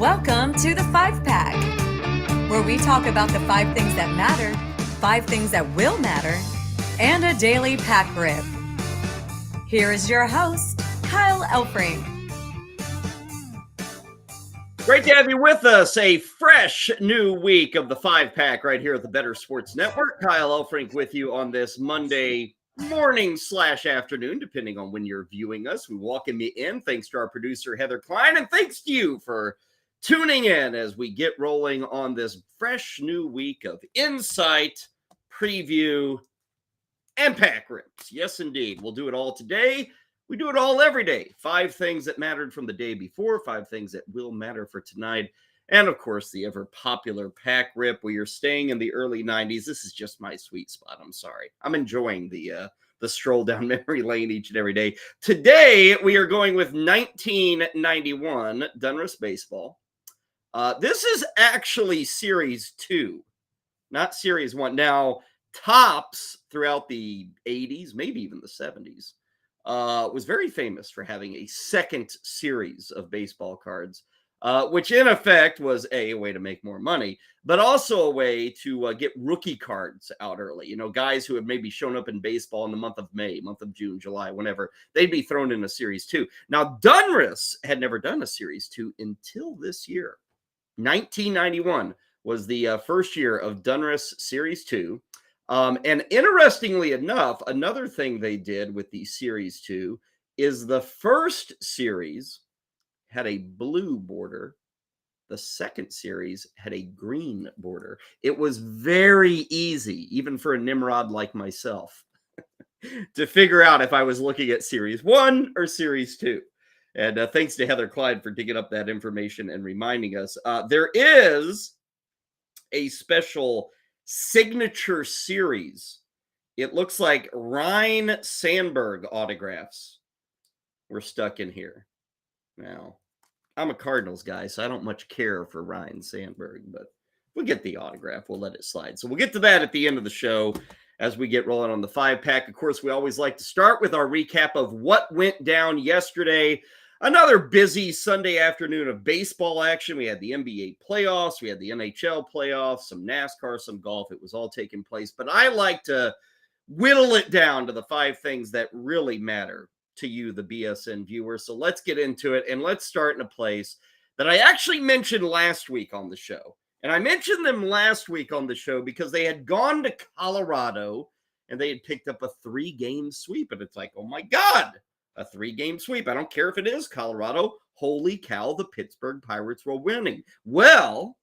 Welcome to the 5-Pack, where we talk about the 5 things that matter, 5 things that will matter, and a daily pack rip. Here is your host, Kyle Elfrink. Great to have you with us. A fresh new week of the 5-Pack right here at the Better Sports Network. Kyle Elfrink with you on this Monday morning/afternoon, depending on when you're viewing us. We welcome you in. Thanks to our producer, Heather Klein, and thanks to you for tuning in as we get rolling on this fresh new week of insight, preview, and pack rips. Yes, indeed. We'll do it all today. We do it all every day. 5 things that mattered from the day before, 5 things that will matter for tonight, and of course, the ever popular pack rip where you're staying in the early 90s. This is just my sweet spot. I'm sorry. I'm enjoying the stroll down memory lane each and every day. Today, we are going with 1991 Donruss Baseball. This is actually Series 2, not Series 1. Now, Topps throughout the 80s, maybe even the 70s, was very famous for having a second series of baseball cards, which in effect was a way to make more money, but also a way to get rookie cards out early. You know, guys who had maybe shown up in baseball in the month of May, month of June, July, whenever, they'd be thrown in a Series 2. Now, Donruss had never done a Series 2 until this year. 1991 was the first year of Donruss Series 2. And interestingly enough, another thing they did with the Series 2 is the first series had a blue border. The second series had a green border. It was very easy, even for a Nimrod like myself, to figure out if I was looking at Series 1 or Series 2. And thanks to Heather Clyde for digging up that information and reminding us. There is a special signature series. It looks like Ryne Sandberg autographs were stuck in here. Now, I'm a Cardinals guy, so I don't much care for Ryne Sandberg, but we'll get the autograph. We'll let it slide. So we'll get to that at the end of the show as we get rolling on the 5-Pack. Of course, we always like to start with our recap of what went down yesterday. Another busy Sunday afternoon of baseball action. We had the NBA playoffs. We had the NHL playoffs, some NASCAR, some golf. It was all taking place. But I like to whittle it down to the 5 things that really matter to you, the BSN viewer. So let's get into it. And let's start in a place that I actually mentioned last week on the show. And I mentioned them last week on the show because they had gone to Colorado and they had picked up a 3-game sweep. And it's like, oh my God. A 3-game sweep. I don't care if it is Colorado. Holy cow, the Pittsburg Pirates were winning. Well,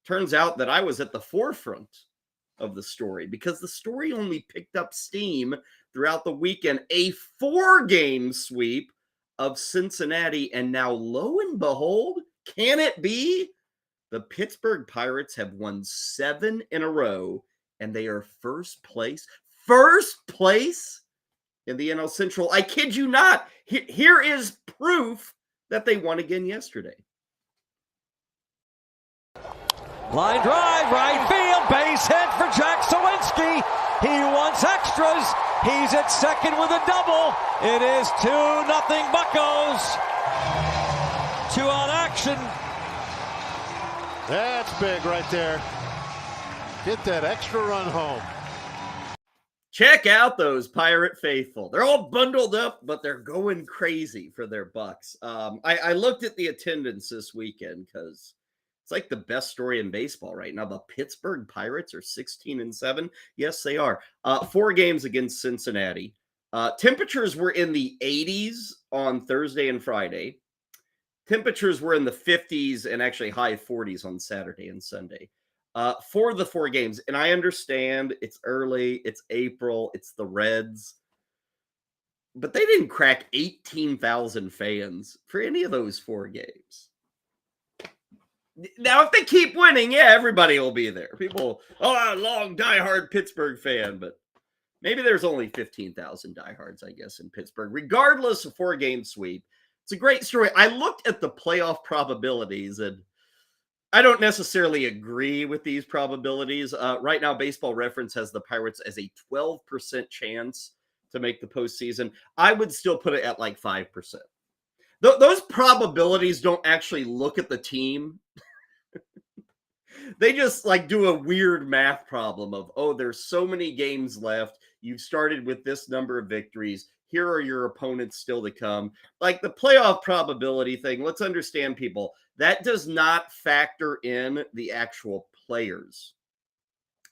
turns out that I was at the forefront of the story because the story only picked up steam throughout the weekend. A 4-game sweep of Cincinnati. And now, lo and behold, can it be? The Pittsburg Pirates have won 7 in a row, and they are first place. First place in the NL Central. I kid you not. Here is proof that they won again yesterday. Line drive, right field, base hit for Jack Sawinski. He wants extras. He's at second with a double. It is 2-0 Buccos. 2-out action. That's big right there. Get that extra run home. Check out those Pirate faithful. They're all bundled up, but they're going crazy for their bucks. I looked at the attendance this weekend because it's like the best story in baseball right now. The Pittsburgh Pirates are 16-7. Yes, they are. 4 games against Cincinnati. Temperatures were in the 80s on Thursday and Friday. Temperatures were in the 50s and actually high 40s on Saturday and Sunday. For the 4 games. And I understand it's early, it's April, it's the Reds. But they didn't crack 18,000 fans for any of those 4 games. Now, if they keep winning, yeah, everybody will be there. People, a long diehard Pittsburgh fan, but maybe there's only 15,000 diehards, I guess, in Pittsburgh. Regardless of 4-game sweep, it's a great story. I looked at the playoff probabilities, and I don't necessarily agree with these probabilities. Right now, Baseball Reference has the Pirates as a 12% chance to make the postseason. I would still put it at like 5%. Those probabilities don't actually look at the team. They just like do a weird math problem of, oh, there's so many games left. You've started with this number of victories. Here are your opponents still to come. Like the playoff probability thing, let's understand, people, that does not factor in the actual players.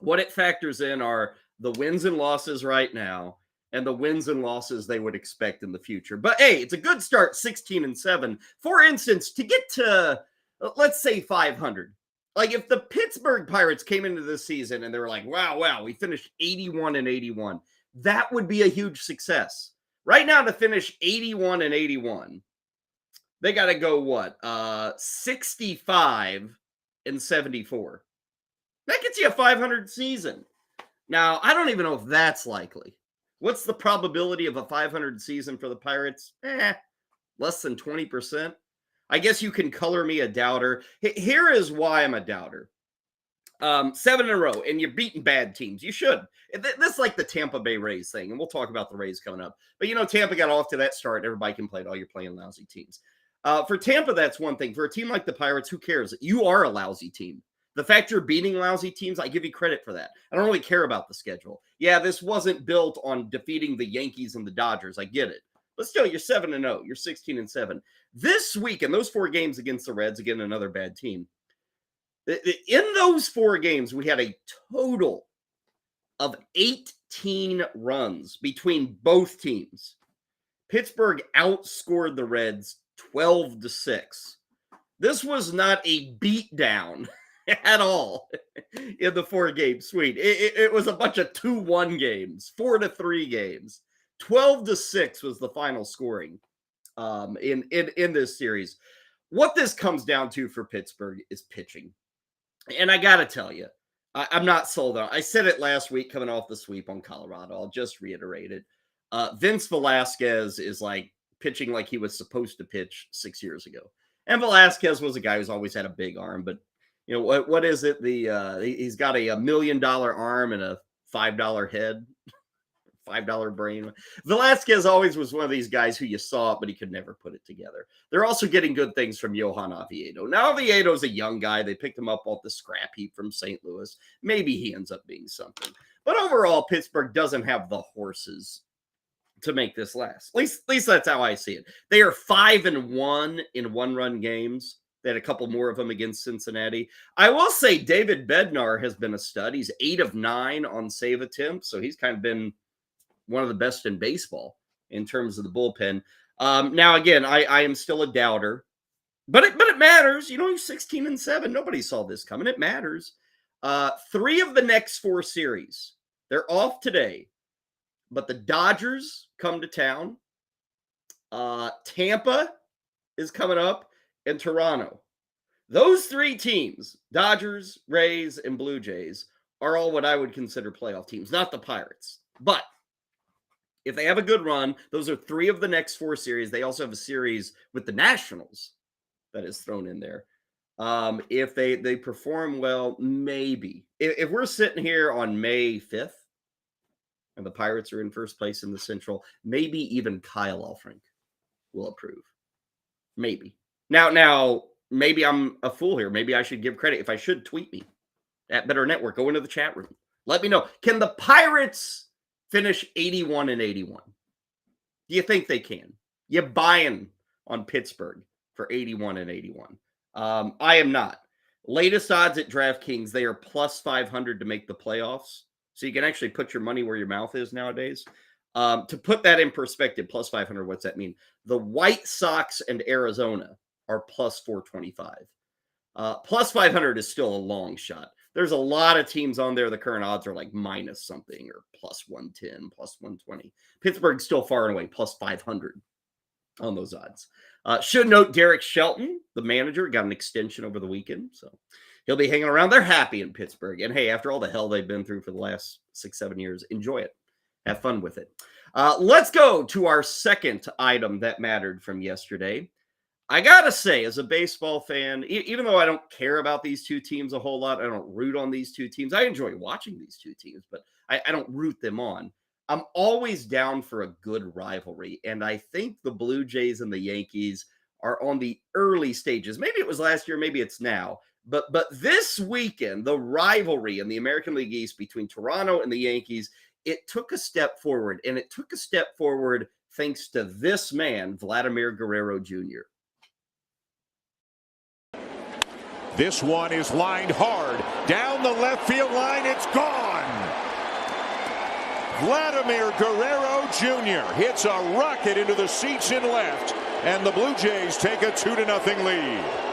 What it factors in are the wins and losses right now and the wins and losses they would expect in the future. But hey, it's a good start, 16-7. For instance, to get to, let's say, 500. Like if the Pittsburg Pirates came into this season and they were like, wow, we finished 81-81, that would be a huge success. Right now, to finish 81-81, they got to go what? 65-74. That gets you a 500 season. Now, I don't even know if that's likely. What's the probability of a 500 season for the Pirates? Less than 20%. I guess you can color me a doubter. Here is why I'm a doubter. 7 in a row, and you're beating bad teams. You should. This is like the Tampa Bay Rays thing, and we'll talk about the Rays coming up. But, Tampa got off to that start. Everybody can play it. Oh, you're playing lousy teams. For Tampa, that's one thing. For a team like the Pirates, who cares? You are a lousy team. The fact you're beating lousy teams, I give you credit for that. I don't really care about the schedule. Yeah, this wasn't built on defeating the Yankees and the Dodgers. I get it. But still, you're 7-0. You're 16-7. This week, in those 4 games against the Reds, again, another bad team, in those 4 games, we had a total of 18 runs between both teams. Pittsburgh outscored the Reds 12-6. This was not a beatdown at all in the 4-game sweep. It was a bunch of 2-1 games, 4-3 games. 12-6 was the final scoring in this series. What this comes down to for Pittsburgh is pitching. And I got to tell you, I'm not sold on it. I said it last week coming off the sweep on Colorado. I'll just reiterate it. Vince Velasquez is like pitching like he was supposed to pitch 6 years ago. And Velasquez was a guy who's always had a big arm, but what is it? He's got a $1 million arm and a $5 head, $5 brain. Velasquez always was one of these guys who you saw it, but he could never put it together. They're also getting good things from Johan Oviedo. Now Oviedo's a young guy. They picked him up off the scrap heap from St. Louis. Maybe he ends up being something. But overall, Pittsburgh doesn't have the horses to make this last. At least that's how I see it. They are 5-1 in one-run games. They had a couple more of them against Cincinnati. I will say David Bednar has been a stud. He's 8 of 9 on save attempts, so he's kind of been one of the best in baseball in terms of the bullpen. Now, again, I am still a doubter, but it matters. He's 16-7. Nobody saw this coming. It matters. 3 of the next 4 series, they're off today, but the Dodgers come to town. Tampa is coming up, and Toronto. Those 3 teams, Dodgers, Rays, and Blue Jays, are all what I would consider playoff teams, not the Pirates. But if they have a good run, those are 3 of the next 4 series. They also have a series with the Nationals that is thrown in there. If they perform well, maybe. If we're sitting here on May 5th and the Pirates are in first place in the Central, maybe even Kyle Elfrink will approve. Maybe. Now, maybe I'm a fool here. Maybe I should give credit. If I should, tweet me at Better Network. Go into the chat room. Let me know. Can the Pirates finish 81-81? Do you think they can? You buying on Pittsburgh for 81-81? I am not. Latest odds at DraftKings, they are plus 500 to make the playoffs. So you can actually put your money where your mouth is nowadays. To put that in perspective, plus 500, what's that mean? The White Sox and Arizona are plus 425. Plus 500 is still a long shot. There's a lot of teams on there. The current odds are like minus something or plus 110, plus 120. Pittsburgh's still far and away, plus 500 on those odds. Should note Derek Shelton, the manager, got an extension over the weekend. So he'll be hanging around. They're happy in Pittsburgh. And hey, after all the hell they've been through for the last 6-7 years, enjoy it. Have fun with it. Let's go to our second item that mattered from yesterday. I got to say, as a baseball fan, even though I don't care about these 2 teams a whole lot, I don't root on these 2 teams. I enjoy watching these 2 teams, but I don't root them on. I'm always down for a good rivalry, and I think the Blue Jays and the Yankees are on the early stages. Maybe it was last year, maybe it's now. But this weekend, the rivalry in the American League East between Toronto and the Yankees, it took a step forward, and it took a step forward thanks to this man, Vladimir Guerrero Jr. This one is lined hard. Down the left field line, it's gone. Vladimir Guerrero Jr. hits a rocket into the seats in left, and the Blue Jays take a 2-0 lead.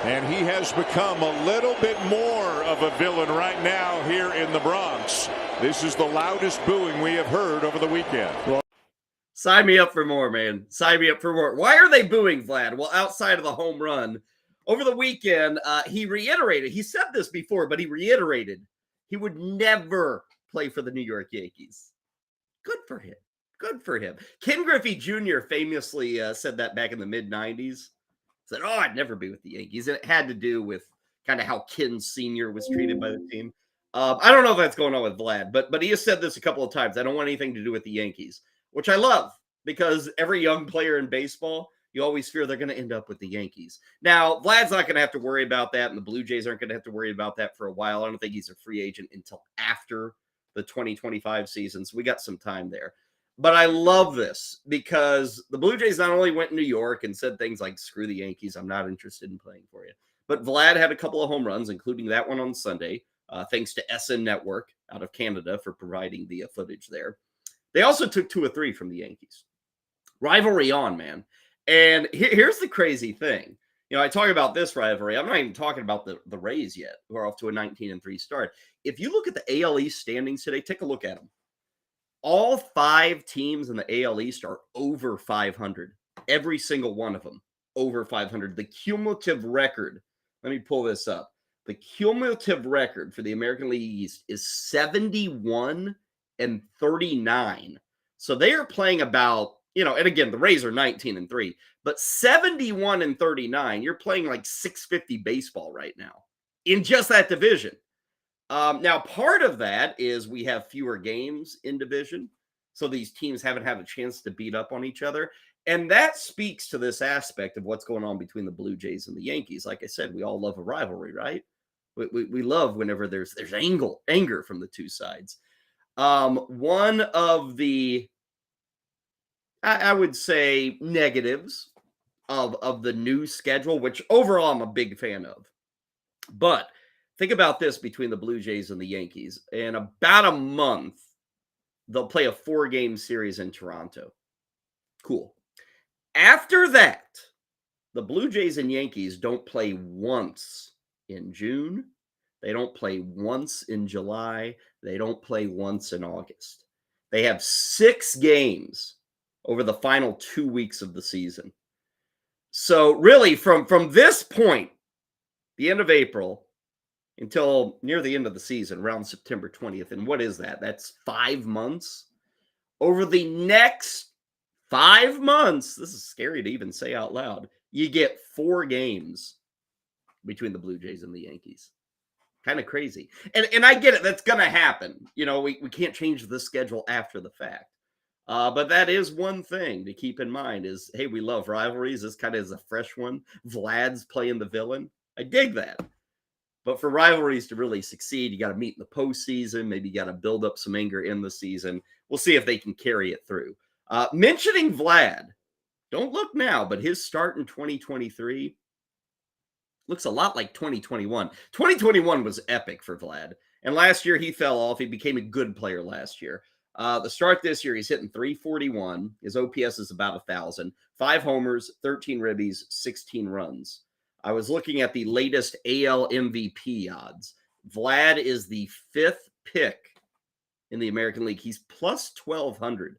And he has become a little bit more of a villain right now here in the Bronx. This is the loudest booing we have heard over the weekend. Sign me up for more, man. Sign me up for more. Why are they booing Vlad? Well, outside of the home run, over the weekend, he reiterated. He said this before, but he reiterated he would never play for the New York Yankees. Good for him. Good for him. Ken Griffey Jr. famously said that back in the mid-'90s. Said, oh, I'd never be with the Yankees. And it had to do with kind of how Ken Sr. was treated by the team. I don't know if that's going on with Vlad, but he has said this a couple of times. I don't want anything to do with the Yankees, which I love because every young player in baseball, you always fear they're going to end up with the Yankees. Now, Vlad's not going to have to worry about that, and the Blue Jays aren't going to have to worry about that for a while. I don't think he's a free agent until after the 2025 season, so we got some time there. But I love this because the Blue Jays not only went to New York and said things like, screw the Yankees, I'm not interested in playing for you. But Vlad had a couple of home runs, including that one on Sunday, thanks to SN Network out of Canada for providing the footage there. They also took 2 or 3 from the Yankees. Rivalry on, man. And here's the crazy thing. You know, I talk about this rivalry. I'm not even talking about the Rays yet, who are off to a 19-3 start. If you look at the AL East standings today, take a look at them. All 5 teams in the AL East are over 500. Every single one of them over 500. The cumulative record, let me pull this up. The cumulative record for the American League East is 71-39. So they are playing about, you know, and again, the Rays are 19-3, but 71-39, you're playing like 650 baseball right now in just that division. Now, part of that is we have fewer games in division, so these teams haven't had a chance to beat up on each other. And that speaks to this aspect of what's going on between the Blue Jays and the Yankees. Like I said, we all love a rivalry, right? We love whenever there's anger from the two sides. One of the, I would say, negatives of the new schedule, which overall I'm a big fan of. But think about this between the Blue Jays and the Yankees. In about a month, they'll play a 4-game series in Toronto. Cool. After that, the Blue Jays and Yankees don't play once in June. They don't play once in July. They don't play once in August. They have 6 games over the final 2 weeks of the season. So really, from this point, the end of April, until near the end of the season, around September 20th. And what is that? That's 5 months. Over the next 5 months, this is scary to even say out loud, you get 4 games between the Blue Jays and the Yankees. Kind of crazy. And I get it. That's going to happen. You know, we can't change the schedule after the fact. But that is one thing to keep in mind is, hey, we love rivalries. This kind of is a fresh one. Vlad's playing the villain. I dig that. But for rivalries to really succeed, you got to meet in the postseason. Maybe you got to build up some anger in the season. We'll see if they can carry it through. Mentioning Vlad, don't look now, but his start in 2023 looks a lot like 2021. 2021 was epic for Vlad. And last year he fell off. He became a good player last year. The start this year, he's hitting .341. His OPS is about 1,000. 5 homers, 13 ribbies, 16 runs. I was looking at the latest AL MVP odds. Vlad is the 5th pick in the American League. He's plus 1,200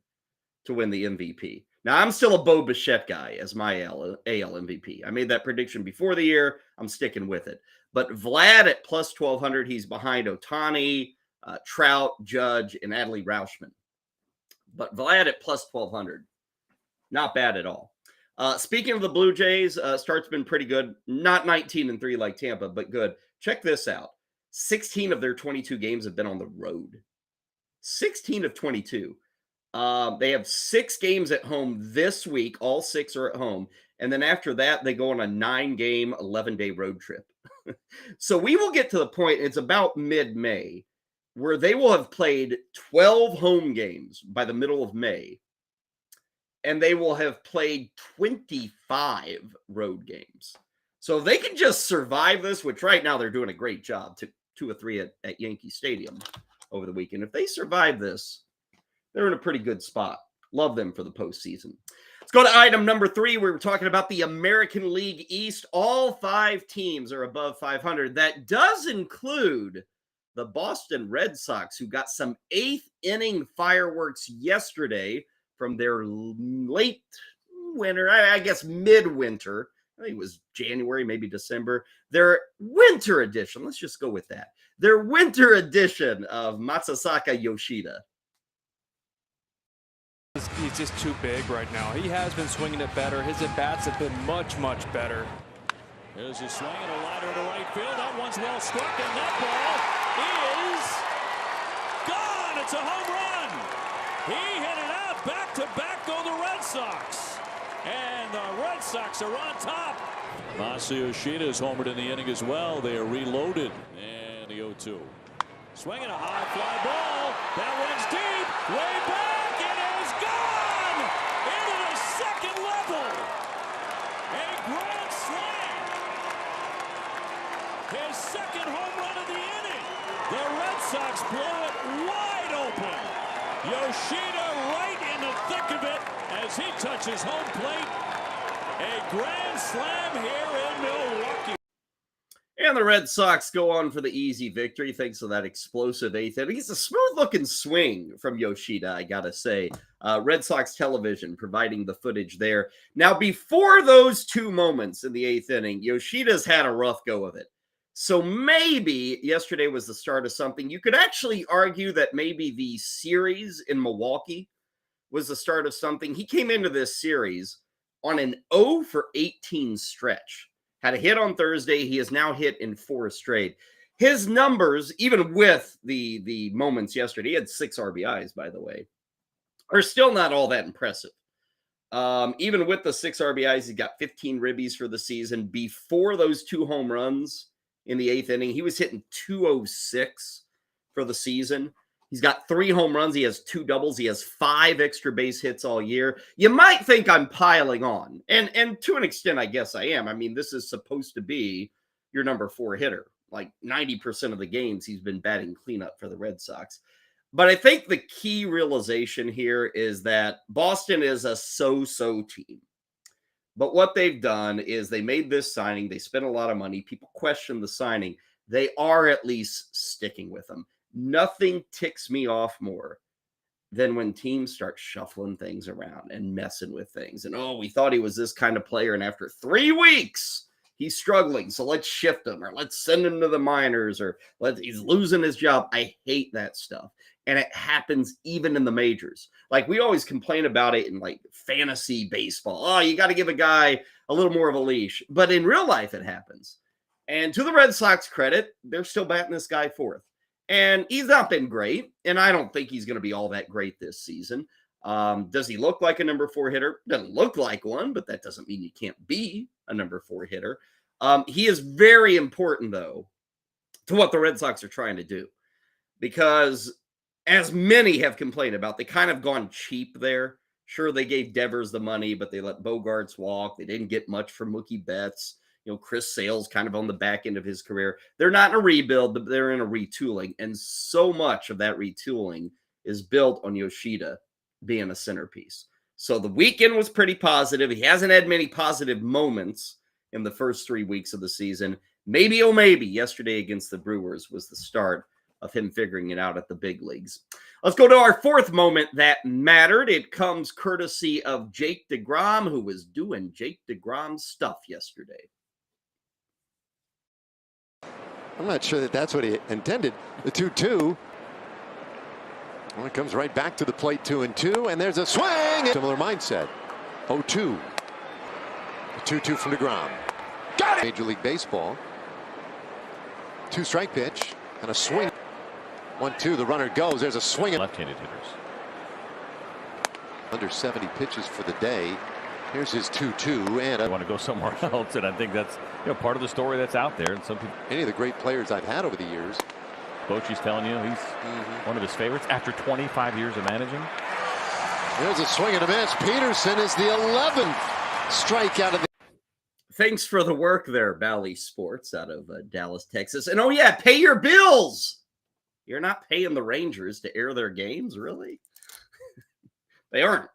to win the MVP. Now, I'm still a Bo Bichette guy as my AL MVP. I made that prediction before the year. I'm sticking with it. But Vlad at plus 1,200, he's behind Ohtani, Trout, Judge, and Adley Rauschman. But Vlad at plus 1,200, not bad at all. Speaking of the Blue Jays, start's been pretty good. Not 19-3 like Tampa, but good. Check this out. 16 of their 22 games have been on the road. 16 of 22. They have 6 games at home this week. All 6 are at home. And then after that, they go on a 9-game, 11-day road trip. So we will get to the point, it's about mid-May, where they will have played 12 home games by the middle of May. And they will have played 25 road games. So if they can just survive this, which right now they're doing a great job, 2 or 3 at Yankee Stadium over the weekend. If they survive this, they're in a pretty good spot. Love them for the postseason. Let's go to item number 3. We were talking about the American League East. All 5 teams are above 500. That does include the Boston Red Sox, who got some 8th inning fireworks yesterday from their late winter, I guess midwinter. I think it was January, maybe December. Their winter edition. Let's just go with that. Their winter edition of Masataka Yoshida. He's just too big right now. He has been swinging it better. His at-bats have been much, much better. There's a swing and a liner to right field. That one's well struck, and that ball is gone. It's a home run. He hit it out. Back-to-back go the Red Sox. And the Red Sox are on top. Masataka Yoshida is homered in the inning as well. They are reloaded. And the 0-2. Swinging a high fly ball. That one's deep. Way back. It is gone. Into the second level. A grand slam. His second home run of the inning. The Red Sox blow it wide open. Yoshida right in the thick of it as he touches home plate. A grand slam here in Milwaukee. And the Red Sox go on for the easy victory thanks to that explosive 8th inning. It's a smooth-looking swing from Yoshida, I gotta say. Red Sox television providing the footage there. Now, before those 2 moments in the 8th inning, Yoshida's had a rough go of it. So maybe yesterday was the start of something. You could actually argue that maybe the series in Milwaukee was the start of something. He came into this series on an 0 for 18 stretch. Had a hit on Thursday. He has now hit in 4 straight. His numbers, even with the moments yesterday, he had 6 RBIs, by the way, are still not all that impressive. Even with the 6 RBIs, he got 15 ribbies for the season. Before those 2 home runs in the 8th inning, he was hitting 206 for the season. He's got 3 home runs. He has 2 doubles. He has 5 extra base hits all year. You might think I'm piling on. And to an extent, I guess I am. I mean, this is supposed to be your number 4 hitter. Like 90% of the games he's been batting cleanup for the Red Sox. But I think the key realization here is that Boston is a so-so team. But what they've done is they made this signing. They spent a lot of money. People question the signing. They are at least sticking with them. Nothing ticks me off more than when teams start shuffling things around and messing with things. And, oh, we thought he was this kind of player, and after 3 weeks, he's struggling, so let's shift him, or let's send him to the minors, or he's losing his job. I hate that stuff. And it happens even in the majors. Like, we always complain about it in, like, fantasy baseball. Oh, you got to give a guy a little more of a leash. But in real life, it happens. And to the Red Sox credit, they're still batting this guy 4th. And he's not been great, and I don't think he's going to be all that great this season. Does he look like a number 4 hitter? Doesn't look like one, but that doesn't mean you can't be a number 4 hitter. He is very important, though, to what the Red Sox are trying to do. Because, as many have complained about, they kind of gone cheap there. Sure, they gave Devers the money, but they let Bogarts walk. They didn't get much from Mookie Betts. You know, Chris Sale's kind of on the back end of his career. They're not in a rebuild, but they're in a retooling. And so much of that retooling is built on Yoshida being a centerpiece. So the weekend was pretty positive. He hasn't had many positive moments in the first 3 weeks of the season. Maybe, oh maybe, yesterday against the Brewers was the start of him figuring it out at the big leagues. Let's go to our 4th moment that mattered. It comes courtesy of Jake DeGrom, who was doing Jake DeGrom stuff yesterday. I'm not sure that that's what he intended. The 2-2. Well, it comes right back to the plate, 2-2, and there's a swing. Similar mindset. 0-2. The 2-2 from DeGrom. Got it! Major League Baseball. 2-strike pitch and a swing. 1-2. The runner goes. There's a swing. Left-handed hitters. Under 70 pitches for the day. Here's his 2-2, and I want to go somewhere else, and I think that's part of the story that's out there. And some people, any of the great players I've had over the years. Bochy's telling you he's one of his favorites after 25 years of managing. There's a swing and a miss. Peterson is the 11th strikeout of the. Thanks for the work there, Bally Sports out of Dallas, Texas. And oh yeah, pay your bills. You're not paying the Rangers to air their games, really? They aren't.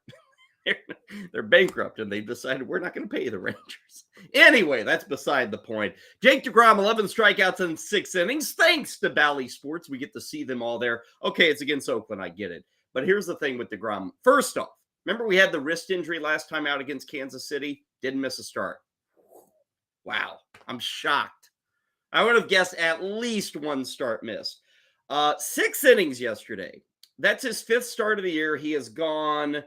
They're bankrupt, and they've decided we're not going to pay the Rangers. Anyway, that's beside the point. Jake DeGrom, 11 strikeouts in 6 innings. Thanks to Bally Sports. We get to see them all there. Okay, it's against Oakland. I get it. But here's the thing with DeGrom. First off, remember we had the wrist injury last time out against Kansas City? Didn't miss a start. Wow. I'm shocked. I would have guessed at least 1 start missed. 6 innings yesterday. That's his 5th start of the year. He has gone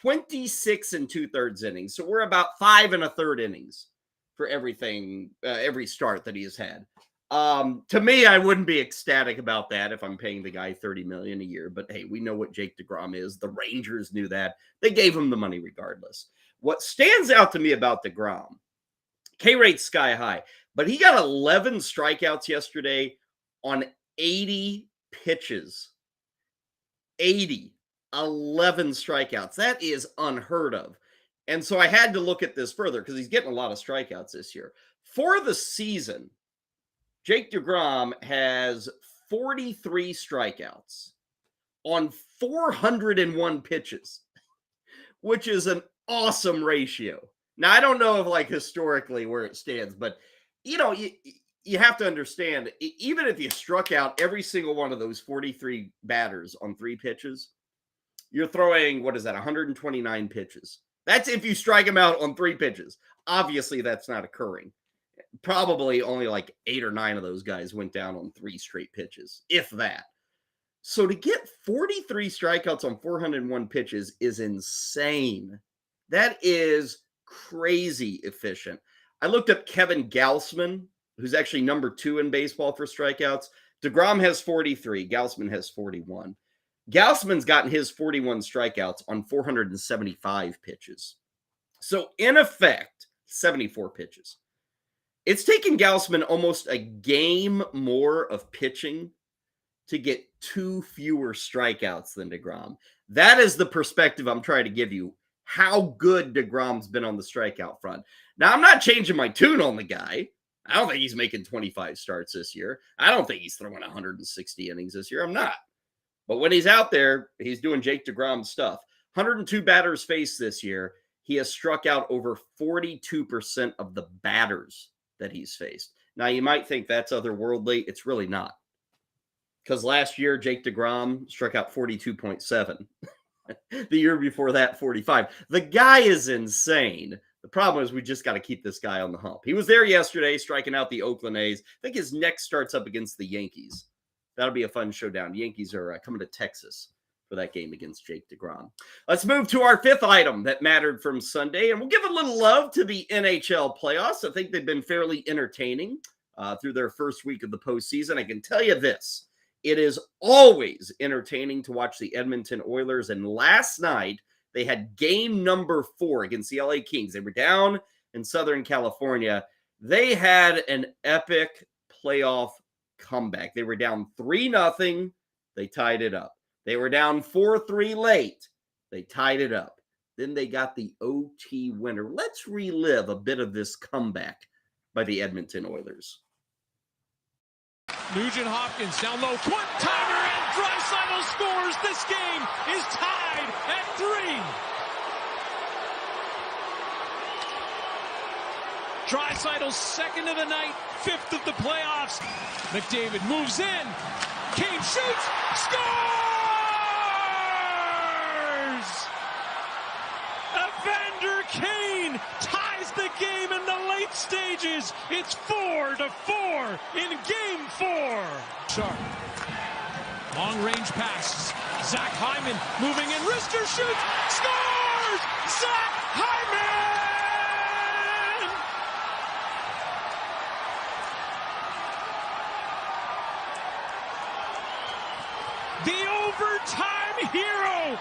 26 2/3 innings. So we're about 5 1/3 innings for everything, every start that he has had. To me, I wouldn't be ecstatic about that if I'm paying the guy $30 million a year. But hey, we know what Jake DeGrom is. The Rangers knew that. They gave him the money regardless. What stands out to me about DeGrom, K-rate sky high, but he got 11 strikeouts yesterday on 80 pitches. 11 strikeouts. That is unheard of. And so I had to look at this further because he's getting a lot of strikeouts this year. For the season, Jake DeGrom has 43 strikeouts on 401 pitches, which is an awesome ratio. Now, I don't know if historically where it stands, but you have to understand, even if you struck out every single one of those 43 batters on 3 pitches, you're throwing, 129 pitches. That's if you strike them out on 3 pitches. Obviously, that's not occurring. Probably only 8 or 9 of those guys went down on 3 straight pitches, if that. So to get 43 strikeouts on 401 pitches is insane. That is crazy efficient. I looked up Kevin Gausman, who's actually number 2 in baseball for strikeouts. DeGrom has 43. Gausman has 41. Gausman's gotten his 41 strikeouts on 475 pitches. So, in effect, 74 pitches. It's taken Gausman almost a game more of pitching to get 2 fewer strikeouts than DeGrom. That is the perspective I'm trying to give you, how good DeGrom's been on the strikeout front. Now, I'm not changing my tune on the guy. I don't think he's making 25 starts this year. I don't think he's throwing 160 innings this year. I'm not. But when he's out there, he's doing Jake DeGrom stuff. 102 batters faced this year. He has struck out over 42% of the batters that he's faced. Now, you might think that's otherworldly. It's really not. Because last year, Jake DeGrom struck out 42.7. The year before that, 45. The guy is insane. The problem is we just got to keep this guy on the hump. He was there yesterday, striking out the Oakland A's. I think his next start's up against the Yankees. That'll be a fun showdown. The Yankees are coming to Texas for that game against Jake DeGrom. Let's move to our 5th item that mattered from Sunday, and we'll give a little love to the NHL playoffs. I think they've been fairly entertaining through their first week of the postseason. I can tell you this. It is always entertaining to watch the Edmonton Oilers, and last night they had game number 4 against the LA Kings. They were down in Southern California. They had an epic playoff comeback. They were down 3-0. They tied it up. They were down 4-3 late. They tied it up. Then they got the OT winner. Let's relive a bit of this comeback by the Edmonton Oilers. Nugent Hopkins down low, one-timer, and Draisaitl scores. This game is tied at 3. Draisaitl's 2nd of the night, 5th of the playoffs. McDavid moves in. Kane shoots, scores! Evander Kane ties the game in the late stages. It's 4-4 in game 4. Sharp. Long range pass. Zach Hyman moving in. Rister shoots, scores! Zach Hyman! The overtime hero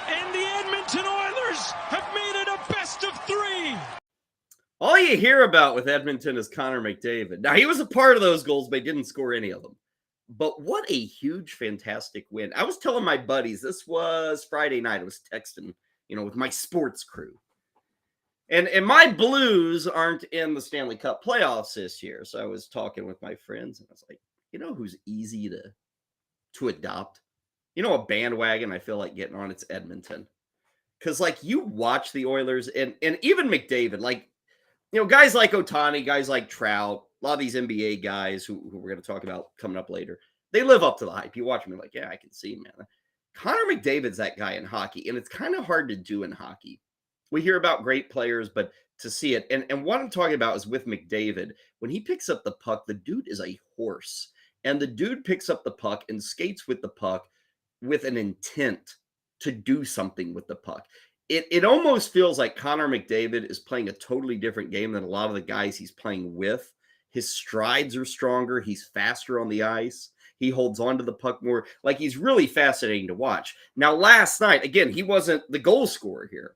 and the Edmonton Oilers have made it a best of 3. All you hear about with Edmonton is Connor McDavid. Now, he was a part of those goals, but he didn't score any of them. But what a huge, fantastic win. I was telling my buddies, this was Friday night. I was texting, with my sports crew. And my Blues aren't in the Stanley Cup playoffs this year. So I was talking with my friends, and I was like, who's easy to adopt? A bandwagon I feel like getting on, it's Edmonton. Because, you watch the Oilers, and even McDavid, guys like Ohtani, guys like Trout, a lot of these NBA guys who we're going to talk about coming up later, they live up to the hype. You watch them, you're like, yeah, I can see, man. Connor McDavid's that guy in hockey, and it's kind of hard to do in hockey. We hear about great players, but to see it, and what I'm talking about is with McDavid, when he picks up the puck, the dude is a horse. And the dude picks up the puck and skates with the puck with an intent to do something with the puck. It almost feels like Connor McDavid is playing a totally different game than a lot of the guys he's playing with. His strides are stronger. He's faster on the ice. He holds on to the puck more. He's really fascinating to watch. Now, last night, again, he wasn't the goal scorer here.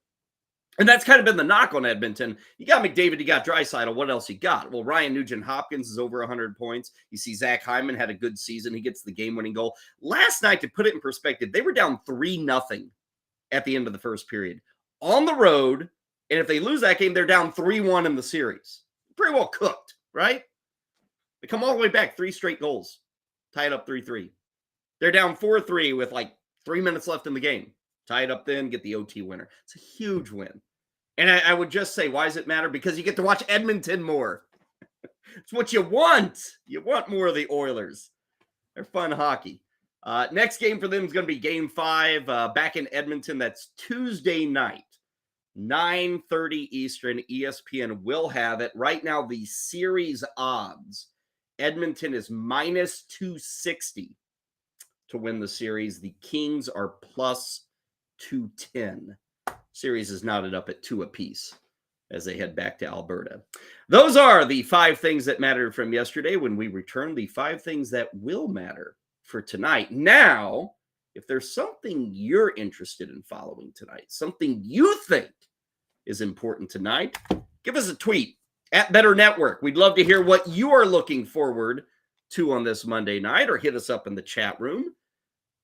And that's kind of been the knock on Edmonton. You got McDavid, you got Draisaitl. What else you got? Well, Ryan Nugent-Hopkins is over 100 points. You see Zach Hyman had a good season. He gets the game-winning goal. Last night, to put it in perspective, they were down 3-0 at the end of the first period on the road. And if they lose that game, they're down 3-1 in the series. Pretty well cooked, right? They come all the way back, 3 straight goals, tied up 3-3. They're down 4-3 with 3 minutes left in the game. Tie it up then, get the OT winner. It's a huge win. And I would just say, why does it matter? Because you get to watch Edmonton more. It's what you want. You want more of the Oilers. They're fun hockey. Next game for them is going to be Game 5 back in Edmonton. That's Tuesday night, 9:30 Eastern. ESPN will have it. Right now, the series odds, Edmonton is minus 260 to win the series. The Kings are plus 210. Series is knotted up at 2 apiece as they head back to Alberta. Those are the 5 things that mattered from yesterday. When we return, the 5 things that will matter for tonight. Now, if there's something you're interested in following tonight, something you think is important tonight, give us a tweet at Better Network. We'd love to hear what you are looking forward to on this Monday night, or hit us up in the chat room.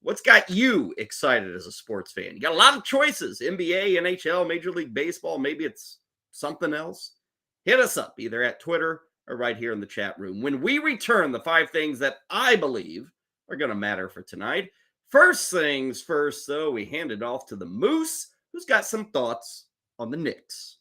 What's got you excited as a sports fan? You got a lot of choices. NBA, NHL, Major League Baseball. Maybe it's something else. Hit us up either at Twitter or right here in the chat room. When we return, the 5 things that I believe are going to matter for tonight. First things first, though, we hand it off to the Moose, who's got some thoughts on the Knicks.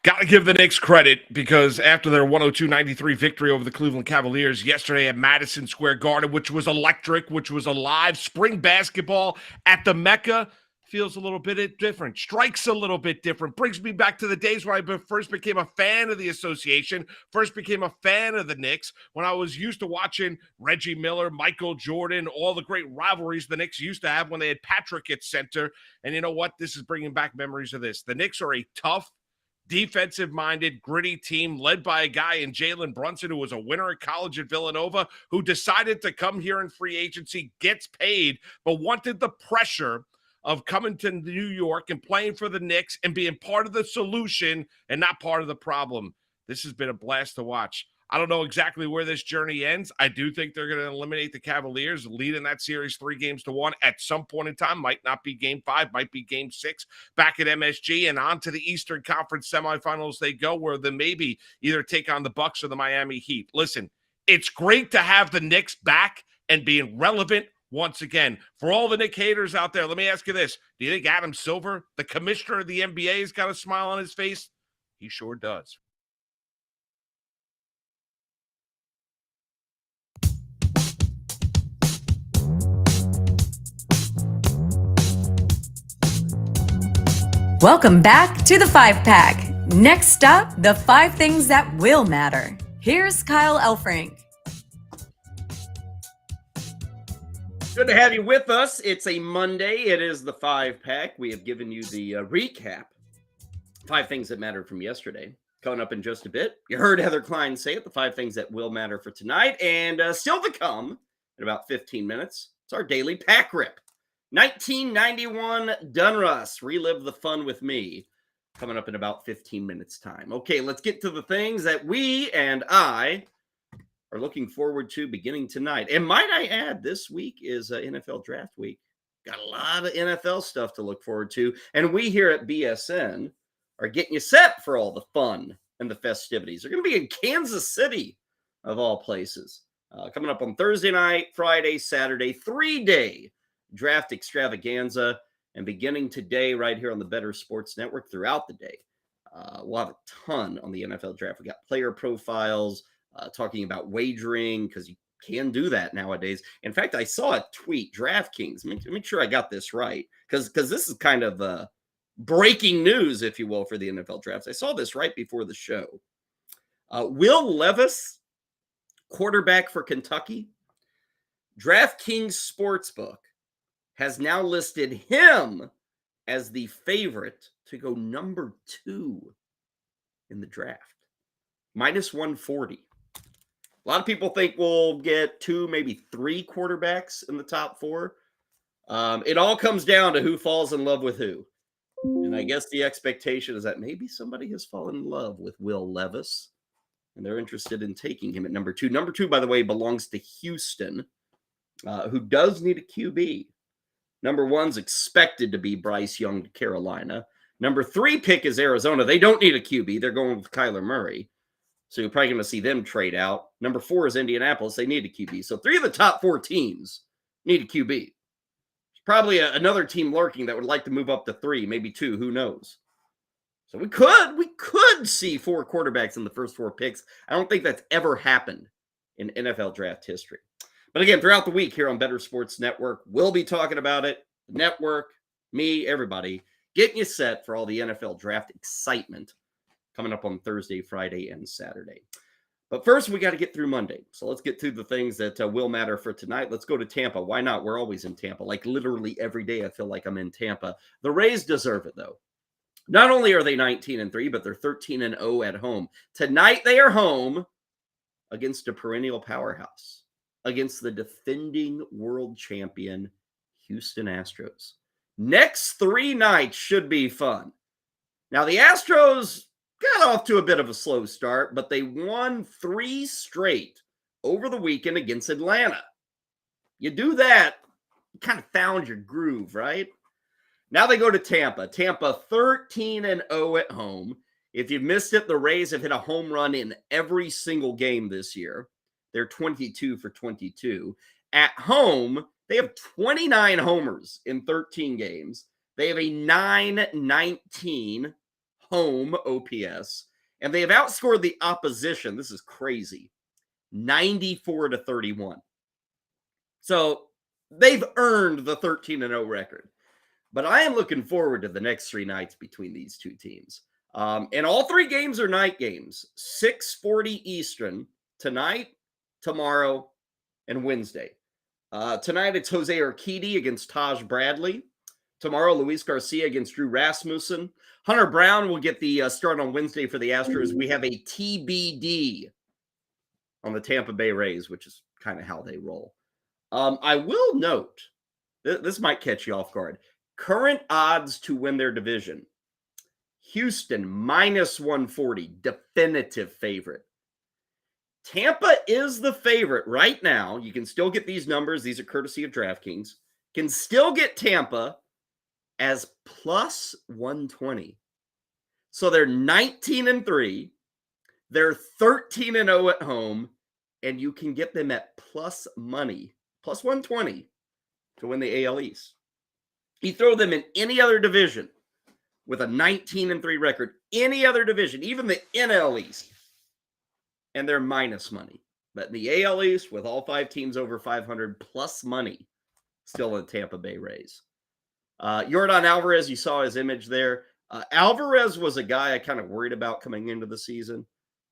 Got to give the Knicks credit, because after their 102-93 victory over the Cleveland Cavaliers yesterday at Madison Square Garden, which was electric, which was alive, spring basketball at the Mecca feels a little bit different, strikes a little bit different, brings me back to the days when I first became a fan of the association, first became a fan of the Knicks, when I was used to watching Reggie Miller, Michael Jordan, all the great rivalries the Knicks used to have when they had Patrick at center. And you know what? This is bringing back memories of this. The Knicks are a tough, defensive-minded, gritty team led by a guy in Jalen Brunson, who was a winner at college at Villanova, who decided to come here in free agency, gets paid, but wanted the pressure of coming to New York and playing for the Knicks and being part of the solution and not part of the problem. This has been a blast to watch. I don't know exactly where this journey ends. I do think they're going to eliminate the Cavaliers, lead in that series 3-1 at some point in time. Might not be Game 5, might be Game 6 back at MSG, and on to the Eastern Conference semifinals they go, where they maybe either take on the Bucks or the Miami Heat. Listen, it's great to have the Knicks back and being relevant once again. For all the Knick haters out there, let me ask you this. Do you think Adam Silver, the commissioner of the NBA, has got a smile on his face? He sure does. Welcome back to the 5-Pack. Next up, the 5 things that will matter. Here's Kyle Elfrink. Good to have you with us. It's a Monday. It is the 5-Pack. We have given you the recap. 5 things that mattered from yesterday. Coming up in just a bit. You heard Heather Klein say it, the 5 things that will matter for tonight. And still to come in about 15 minutes, it's our daily pack rip. 1991 Donruss. Relive the fun with me. Coming up in about 15 minutes time. Okay, let's get to the things that we and I are looking forward to beginning tonight. And might I add, this week is NFL draft week. Got a lot of NFL stuff to look forward to. And we here at BSN are getting you set for all the fun and the festivities. They're going to be in Kansas City, of all places. Coming up on Thursday night, Friday, Saturday, 3-day draft extravaganza. And beginning today, right here on the Better Sports Network throughout the day, we'll have a ton on the NFL draft. We got player profiles, talking about wagering, because you can do that nowadays. In fact, I saw a tweet, DraftKings, make sure I got this right, because this is kind of breaking news, if you will, for the NFL drafts. I saw this right before the show. Will Levis, quarterback for Kentucky, DraftKings Sportsbook has now listed him as the favorite to go number 2 in the draft. Minus 140. A lot of people think we'll get 2, maybe 3 quarterbacks in the top 4. It all comes down to who falls in love with who. And I guess the expectation is that maybe somebody has fallen in love with Will Levis, and they're interested in taking him at number 2. Number 2, by the way, belongs to Houston, who does need a QB. Number 1's expected to be Bryce Young to Carolina. Number 3 pick is Arizona. They don't need a QB. They're going with Kyler Murray. So you're probably going to see them trade out. Number 4 is Indianapolis. They need a QB. So 3 of the top 4 teams need a QB. There's probably another team lurking that would like to move up to 3, maybe 2. Who knows? So we could see 4 quarterbacks in the first 4 picks. I don't think that's ever happened in NFL draft history. But again, throughout the week here on Better Sports Network, we'll be talking about it. The network, me, everybody, getting you set for all the NFL draft excitement coming up on Thursday, Friday, and Saturday. But first, we got to get through Monday. So let's get through the things that will matter for tonight. Let's go to Tampa. Why not? We're always in Tampa. Like literally every day, I feel like I'm in Tampa. The Rays deserve it, though. Not only are they 19-3, but they're 13-0 at home. Tonight, they are home against a perennial powerhouse, against the defending world champion Houston Astros. Next 3 nights should be fun. Now, the Astros got off to a bit of a slow start, but they won 3 straight over the weekend against Atlanta. You do that, you kind of found your groove, right? Now they go to Tampa. Tampa 13-0 at home. If you've missed it, the Rays have hit a home run in every single game this year. They're 22 for 22. At home, they have 29 homers in 13 games. They have a 919 home OPS, and they have outscored the opposition. This is crazy. 94-31. So they've earned the 13-0 record. But I am looking forward to the next 3 nights between these 2 teams. And all 3 games are night games. 6:40 Eastern tonight, tomorrow, and Wednesday. Tonight, it's Jose Urquidy against Taj Bradley. Tomorrow, Luis Garcia against Drew Rasmussen. Hunter Brown will get the start on Wednesday for the Astros. We have a TBD on the Tampa Bay Rays, which is kind of how they roll. I will note, this might catch you off guard. Current odds to win their division. Houston, minus 140, definitive favorite. Tampa is the favorite right now. You can still get these numbers. These are courtesy of DraftKings. Can still get Tampa as plus 120. So they're 19-3. They're 13-0 at home. And you can get them at plus money, plus 120 to win the AL East. You throw them in any other division with a 19-3 record, any other division, even the NL East, and they're minus money. But the AL East, with all 5 teams over 500 plus money, still in Tampa Bay Rays. Yordan Alvarez, you saw his image there. Alvarez was a guy I kind of worried about coming into the season.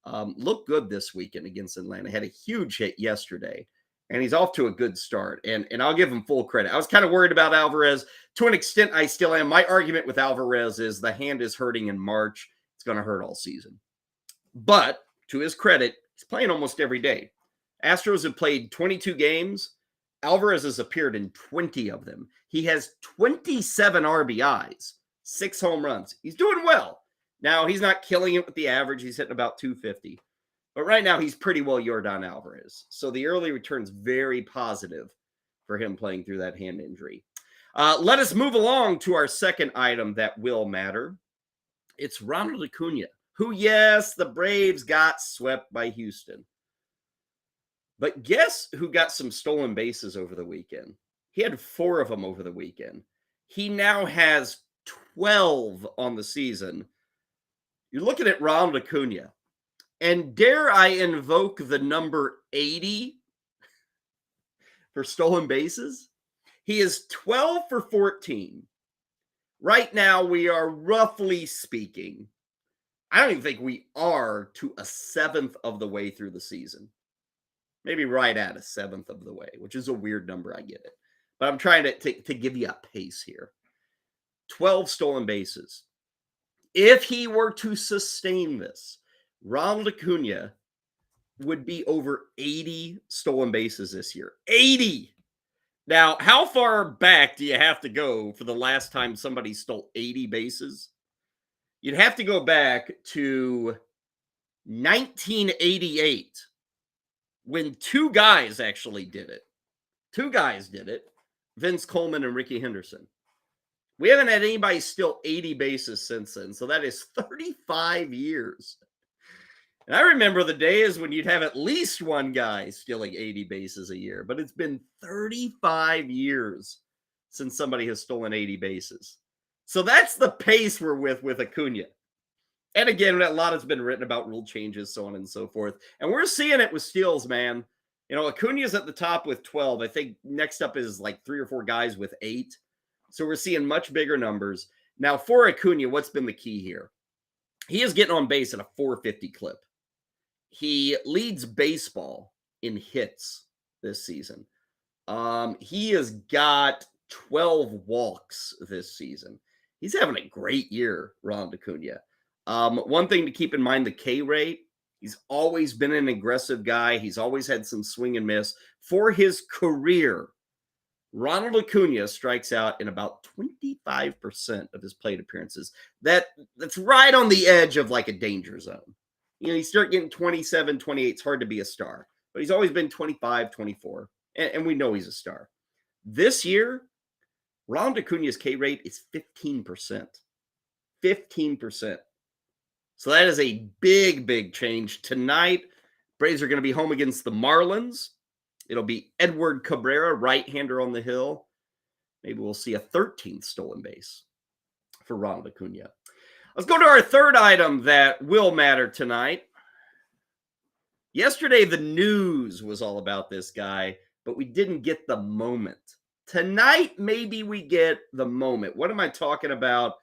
Looked good this weekend against Atlanta. Had a huge hit yesterday, and he's off to a good start. And I'll give him full credit. I was kind of worried about Alvarez. To an extent, I still am. My argument with Alvarez is the hand is hurting in March. It's going to hurt all season. But to his credit, he's playing almost every day. Astros have played 22 games. Alvarez has appeared in 20 of them. He has 27 RBIs, 6 home runs. He's doing well. Now, he's not killing it with the average. He's hitting about 250. But right now, he's pretty well Yordan Alvarez. So the early return's very positive for him playing through that hand injury. Let us move along to our second item that will matter. It's Ronald Acuna, who, yes, the Braves got swept by Houston. But guess who got some stolen bases over the weekend? He had 4 of them over the weekend. He now has 12 on the season. You're looking at Ronald Acuna. And dare I invoke the number 80 for stolen bases? He is 12 for 14. Right now, we are roughly speaking, I don't even think we are to a 7th of the way through the season. Maybe right at a 7th of the way, which is a weird number, I get it. But I'm trying to give you a pace here. 12 stolen bases. If he were to sustain this, Ronald Acuna would be over 80 stolen bases this year. 80! Now, how far back do you have to go for the last time somebody stole 80 bases? You'd have to go back to 1988 when 2 guys actually did it. 2 guys did it, Vince Coleman and Ricky Henderson. We haven't had anybody steal 80 bases since then, so that is 35 years. And I remember the days when you'd have at least one guy stealing 80 bases a year, but it's been 35 years since somebody has stolen 80 bases. So that's the pace we're with Acuna. And again, a lot has been written about rule changes, so on and so forth. And we're seeing it with steals, man. You know, Acuna's at the top with 12. I think next up is like 3 or 4 guys with 8. So we're seeing much bigger numbers. Now, for Acuna, what's been the key here? He is getting on base at a 450 clip. He leads baseball in hits this season. He has got 12 walks this season. He's having a great year, Ronald Acuna. One thing to keep in mind, the K rate. He's always been an aggressive guy. He's always had some swing and miss. For his career, Ronald Acuna strikes out in about 25% of his plate appearances. That's right on the edge of like a danger zone. You know, you start getting 27, 28, it's hard to be a star. But he's always been 25, 24. And we know he's a star. This year, Ronald Acuna's K rate is 15%. 15%. So that is a big, big change. Tonight, Braves are going to be home against the Marlins. It'll be Edward Cabrera, right-hander on the hill. Maybe we'll see a 13th stolen base for Ronald Acuna. Let's go to our third item that will matter tonight. Yesterday, the news was all about this guy, but we didn't get the moment. Tonight, maybe we get the moment. What am I talking about?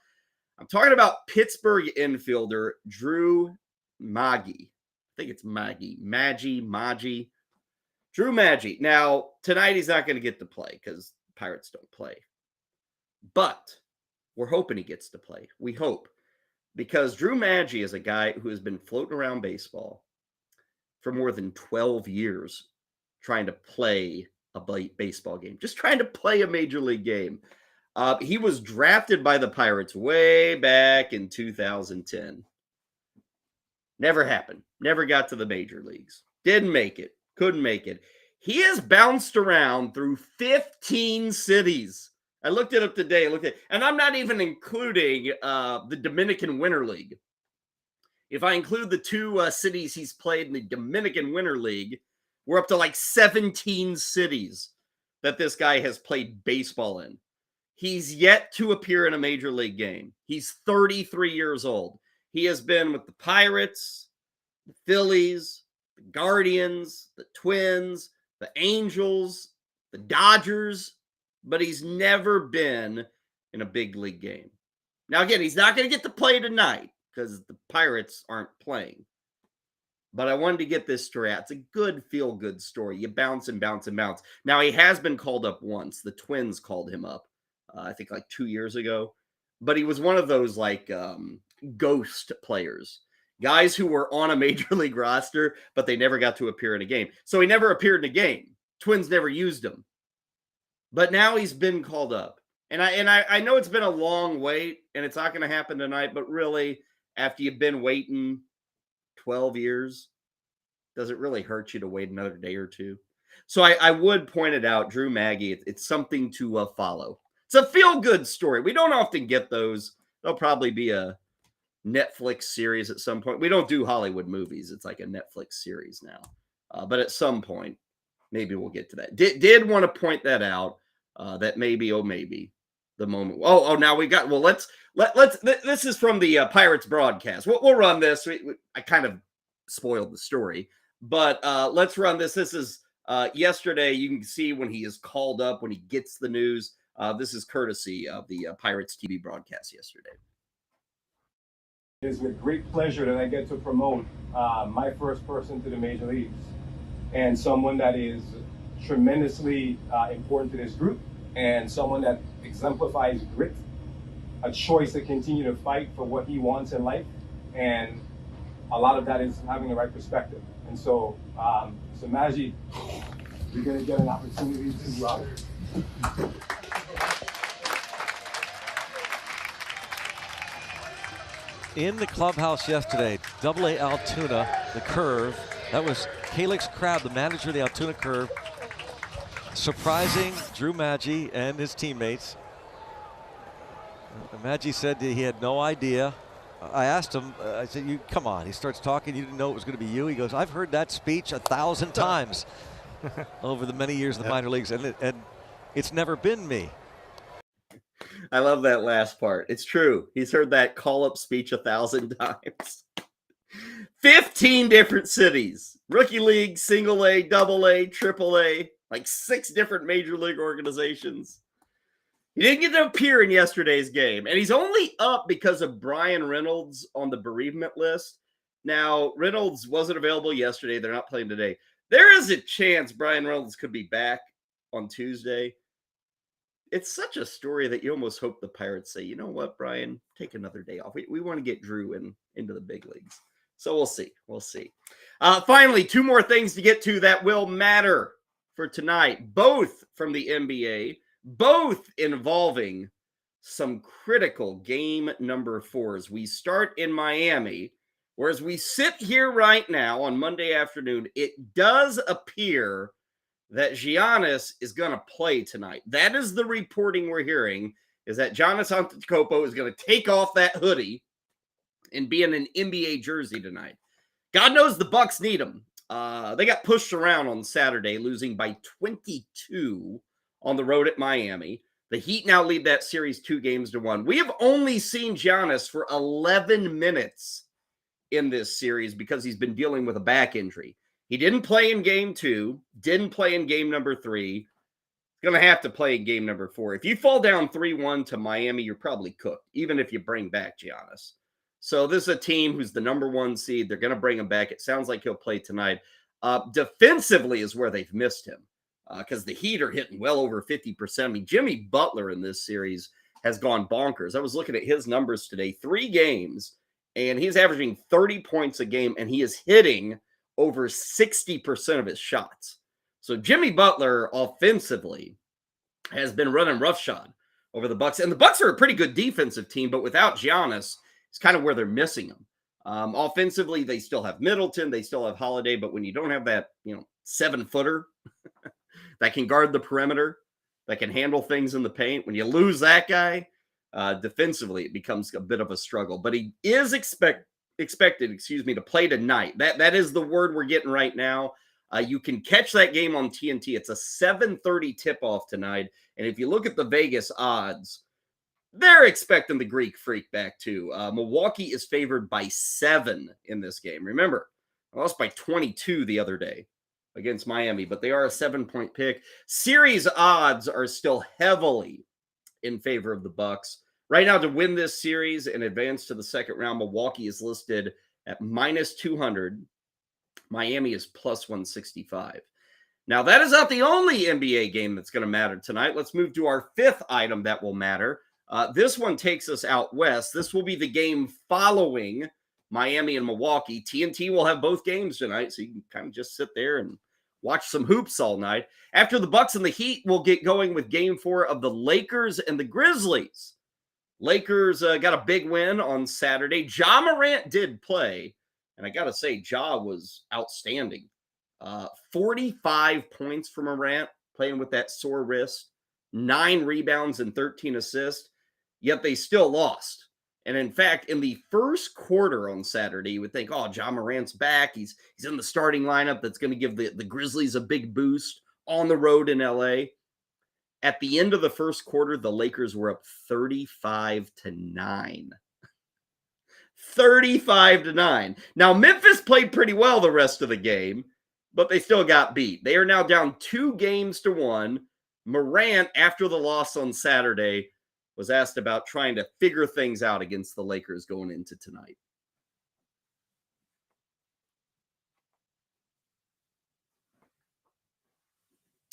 I'm talking about Pittsburgh infielder Drew Maggi. I think it's Maggi. Drew Maggi. Now, tonight he's not going to get to play because Pirates don't play. But we're hoping he gets to play. We hope. Because Drew Maggi is a guy who has been floating around baseball for more than 12 years trying to play a baseball game. Just trying to play a major league game. He was drafted by the Pirates way back in 2010. Never happened. Never got to the major leagues. Didn't make it. Couldn't make it. He has bounced around through 15 cities. I looked it up today. And I'm not even including the Dominican Winter League. If I include the 2 cities he's played in the Dominican Winter League, we're up to like 17 cities that this guy has played baseball in. He's yet to appear in a major league game. He's 33 years old. He has been with the Pirates, the Phillies, the Guardians, the Twins, the Angels, the Dodgers, but he's never been in a big league game. Now, again, he's not going to get to play tonight because the Pirates aren't playing. But I wanted to get this story out. It's a good, feel-good story. You bounce and bounce and bounce. Now, he has been called up once. The Twins called him up, I think like 2 years ago. But he was one of those like ghost players. Guys who were on a major league roster, but they never got to appear in a game. So he never appeared in a game. Twins never used him. but now he's been called up. And I know it's been a long wait, and it's not going to happen tonight, but really, after you've been waiting 12 years, does it really hurt you to wait another day or two? So I would point it out, Drew Maggi, it's something to follow. It's a feel-good story. We don't often get those. There'll probably be a Netflix series at some point. We don't do Hollywood movies. It's like a Netflix series now. But at some point, maybe we'll get to that. Did want to point that out, that maybe the moment. Now we got, well, let's this is from the Pirates broadcast. We'll run this. I kind of spoiled the story, but let's run this. This is yesterday. You can see when he is called up, when he gets the news. This is courtesy of the Pirates TV broadcast yesterday. It is with great pleasure that I get to promote my first person to the major leagues, and someone that is tremendously important to this group, and someone that exemplifies grit, a choice to continue to fight for what he wants in life, and a lot of that is having the right perspective. And so, Maggi, you're going to get an opportunity to in the clubhouse yesterday, Double-A Altoona, the curve. That was Calix Crabb, the manager of the Altoona Curve, surprising Drew Maggi and his teammates. Maggi said that he had no idea. I asked him, I said, "You come on." He starts talking. You didn't know it was going to be you. He goes, "I've heard that speech 1,000 times over the many years in the minor leagues, and it's never been me." I love that last part. It's true. He's heard that call-up speech 1,000 times. 15 different cities. Rookie league, single A, double A, triple A, like 6 different major league organizations. He didn't get to appear in yesterday's game, and he's only up because of Brian Reynolds on the bereavement list. Now, Reynolds wasn't available yesterday. They're not playing today. There is a chance Brian Reynolds could be back on Tuesday. It's such a story that you almost hope the Pirates say, "You know what, Brian, take another day off. We want to get Drew into the big leagues." So we'll see. We'll see. Finally, 2 more things to get to that will matter for tonight, both from the NBA, both involving some critical game number 4s. We start in Miami, where as we sit here right now on Monday afternoon, it does appear that Giannis is going to play tonight. That is the reporting we're hearing, is that Giannis Antetokounmpo is going to take off that hoodie and be in an NBA jersey tonight. God knows the Bucks need him. They got pushed around on Saturday, losing by 22 on the road at Miami. The Heat now lead that series 2-1. We have only seen Giannis for 11 minutes in this series because he's been dealing with a back injury. He didn't play in game 2, didn't play in game number 3. Going to have to play in game number 4. If you fall down 3-1 to Miami, you're probably cooked, even if you bring back Giannis. So this is a team who's the number 1 seed. They're going to bring him back. It sounds like he'll play tonight. Defensively is where they've missed him because the Heat are hitting well over 50%. I mean, Jimmy Butler in this series has gone bonkers. I was looking at his numbers today, 3 games, and he's averaging 30 points a game, and he is hitting over 60% of his shots. So Jimmy Butler offensively has been running roughshod over the Bucks. And the Bucks are a pretty good defensive team, but without Giannis, it's kind of where they're missing him. Offensively, they still have Middleton, they still have Holiday, but when you don't have that, 7-footer that can guard the perimeter, that can handle things in the paint, when you lose that guy, defensively, it becomes a bit of a struggle. But he is expected to play tonight. That is the word we're getting right now. You can catch that game on TNT. It's a 7:30 tip-off tonight. And if you look at the Vegas odds, they're expecting the Greek Freak back too. Milwaukee is favored by 7 in this game. Remember, I lost by 22 the other day against Miami, but they are a 7-point pick. Series odds are still heavily in favor of the Bucks. Right now, to win this series and advance to the second round, Milwaukee is listed at -200. Miami is +165. Now, that is not the only NBA game that's going to matter tonight. Let's move to our 5th item that will matter. This one takes us out west. This will be the game following Miami and Milwaukee. TNT will have both games tonight, so you can kind of just sit there and watch some hoops all night. After the Bucks and the Heat, we'll get going with Game 4 of the Lakers and the Grizzlies. Lakers got a big win on Saturday. Ja Morant did play, and I got to say, Ja was outstanding. 45 points for Morant, playing with that sore wrist, 9 rebounds and 13 assists, yet they still lost. And in fact, in the first quarter on Saturday, you would think, oh, Ja Morant's back. He's in the starting lineup that's going to give the Grizzlies a big boost on the road in LA. At the end of the first quarter, the Lakers were up 35-9. 35-9. Now, Memphis played pretty well the rest of the game, but they still got beat. They are now down 2-1. Morant, after the loss on Saturday, was asked about trying to figure things out against the Lakers going into tonight.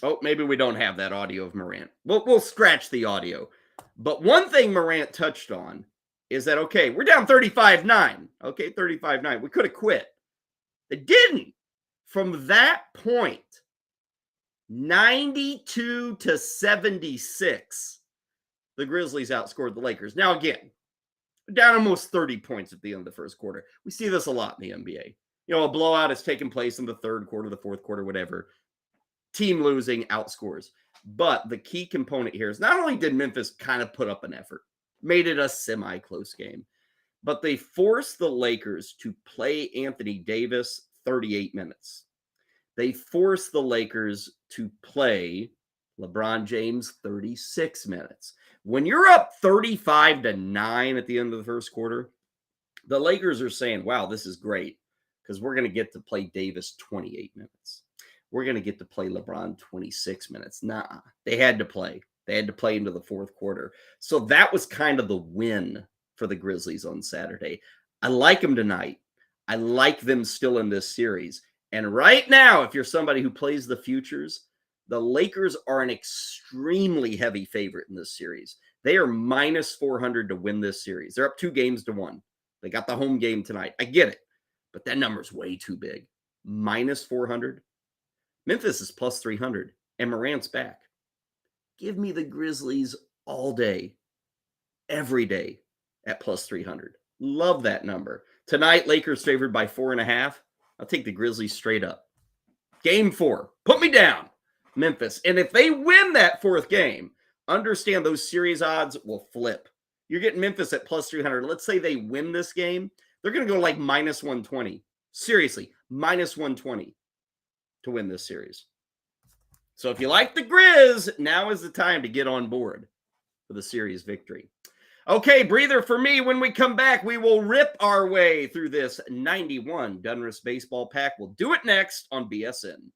Oh, maybe we don't have that audio of Morant. We'll scratch the audio. But one thing Morant touched on is that, okay, we're down 35-9. Okay, 35-9. We could have quit. They didn't. From that point, 92-76, the Grizzlies outscored the Lakers. Now, again, down almost 30 points at the end of the first quarter. We see this a lot in the NBA. You know, a blowout has taken place in the third quarter, the fourth quarter, whatever. Team losing outscores. But the key component here is not only did Memphis kind of put up an effort, made it a semi-close game, but they forced the Lakers to play Anthony Davis 38 minutes. They forced the Lakers to play LeBron James 36 minutes. When you're up 35-9 at the end of the first quarter, the Lakers are saying, wow, this is great because we're going to get to play Davis 28 minutes. We're going to get to play LeBron 26 minutes. Nah, they had to play. They had to play into the fourth quarter. So that was kind of the win for the Grizzlies on Saturday. I like them tonight. I like them still in this series. And right now, if you're somebody who plays the futures, the Lakers are an extremely heavy favorite in this series. They are minus 400 to win this series. They're up 2-1. They got the home game tonight. I get it, but that number's way too big. Minus 400. Memphis is plus 300, and Morant's back. Give me the Grizzlies all day, every day at plus 300. Love that number. Tonight, Lakers favored by 4.5. I'll take the Grizzlies straight up. Game 4. Put me down. Memphis. And if they win that fourth game, understand those series odds will flip. You're getting Memphis at plus 300. Let's say they win this game. They're going to go like minus 120. Seriously, minus 120 to win this series. So if you like the Grizz, now is the time to get on board for the series victory. Okay, breather for me. When we come back, we will rip our way through this 91 Donruss Baseball pack. We'll do it next on BSN.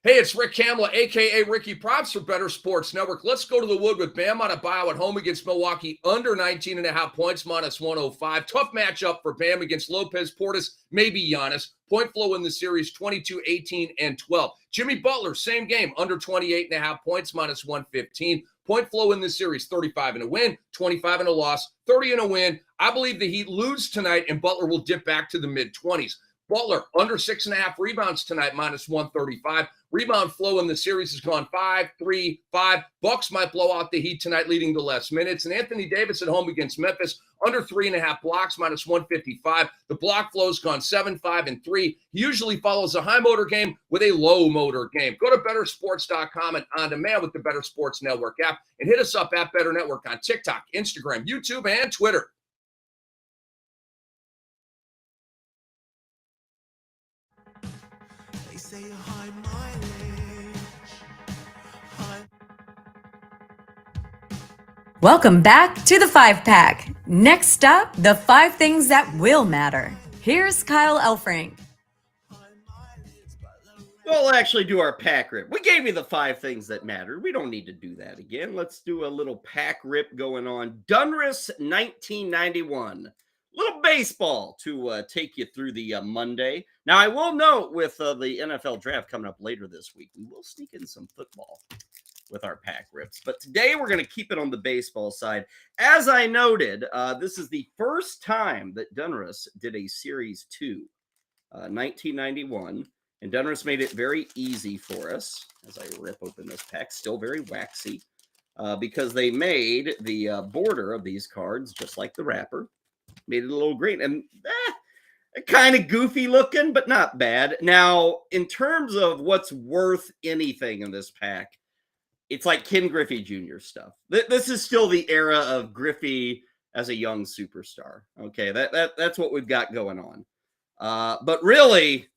Hey, it's Rick Kamla, a.k.a. Ricky Props for Better Sports Network. Let's go to the wood with Bam Adebayo at home against Milwaukee, under 19.5 points, minus 105. Tough matchup for Bam against Lopez, Portis, maybe Giannis. Point flow in the series, 22, 18, and 12. Jimmy Butler, same game, under 28.5 points, minus 115. Point flow in this series, 35 in a win, 25 in a loss, 30 in a win. I believe the Heat lose tonight, and Butler will dip back to the mid-20s. Butler, under 6.5 rebounds tonight, minus 135. Rebound flow in the series has gone 5, 3, 5. Bucks might blow out the Heat tonight, leading to less minutes. And Anthony Davis at home against Memphis, under 3.5 blocks, minus 155. The block flow's gone 7, 5, and 3. He usually follows a high motor game with a low motor game. Go to bettersports.com and on demand with the Better Sports Network app. And hit us up at Better Network on TikTok, Instagram, YouTube, and Twitter. They say high mileage. Welcome back to the 5-Pack. Next up, the 5 things that will matter. Here's Kyle Elfrink. We'll actually do our pack rip. We gave you the 5 things that matter. We don't need to do that again. Let's do a little pack rip going on. Donruss 1991. Little baseball to take you through the Monday. Now, I will note with the NFL draft coming up later this week, we will sneak in some football with our pack rips. But today, we're going to keep it on the baseball side. As I noted, this is the first time that Donruss did a Series 2, 1991. And Donruss made it very easy for us as I rip open this pack. Still very waxy because they made the border of these cards just like the wrapper. Made it a little green. And kind of goofy looking, but not bad. Now, in terms of what's worth anything in this pack, it's like Ken Griffey Jr. stuff. This is still the era of Griffey as a young superstar. Okay, that's what we've got going on. But really,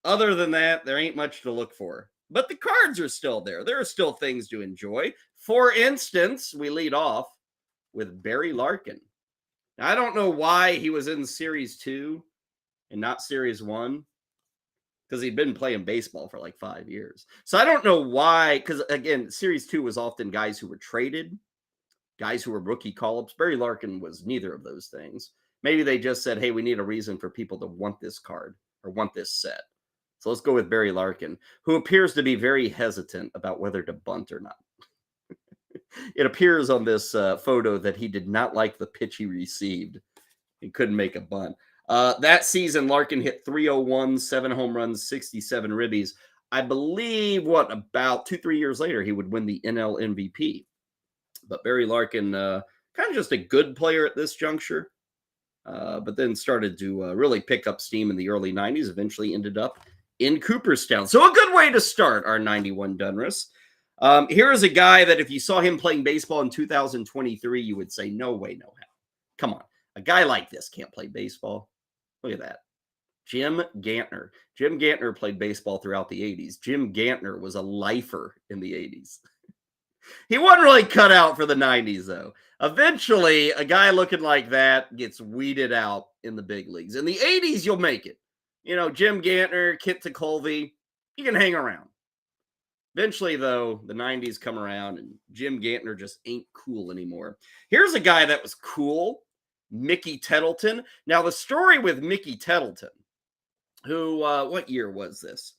other than that, there ain't much to look for. But the cards are still there. There are still things to enjoy. For instance, we lead off with Barry Larkin. Now, I don't know why he was in Series 2 and not Series 1, because he'd been playing baseball for like 5 years. So I don't know why, because again, Series 2 was often guys who were traded, guys who were rookie call-ups. Barry Larkin was neither of those things. Maybe they just said, hey, we need a reason for people to want this card or want this set. So let's go with Barry Larkin, who appears to be very hesitant about whether to bunt or not. It appears on this photo that he did not like the pitch he received. He couldn't make a bunt. That season, Larkin hit 301, 7 home runs, 67 ribbies. I believe, about 2-3 years later, he would win the NL MVP. But Barry Larkin, kind of just a good player at this juncture, but then started to really pick up steam in the early 90s, eventually ended up in Cooperstown. So a good way to start our 91 Donruss. Here is a guy that if you saw him playing baseball in 2023, you would say, no way, no how. Come on. A guy like this can't play baseball. Look at that. Jim Gantner. Jim Gantner played baseball throughout the 80s. Jim Gantner was a lifer in the 80s. He wasn't really cut out for the 90s, though. Eventually, a guy looking like that gets weeded out in the big leagues. In the 80s, you'll make it. You know, Jim Gantner, Kit Tekulve, you can hang around. Eventually, though, the 90s come around, and Jim Gantner just ain't cool anymore. Here's a guy that was cool. Mickey Tettleton. Now, the story with Mickey Tettleton, who, what year was this?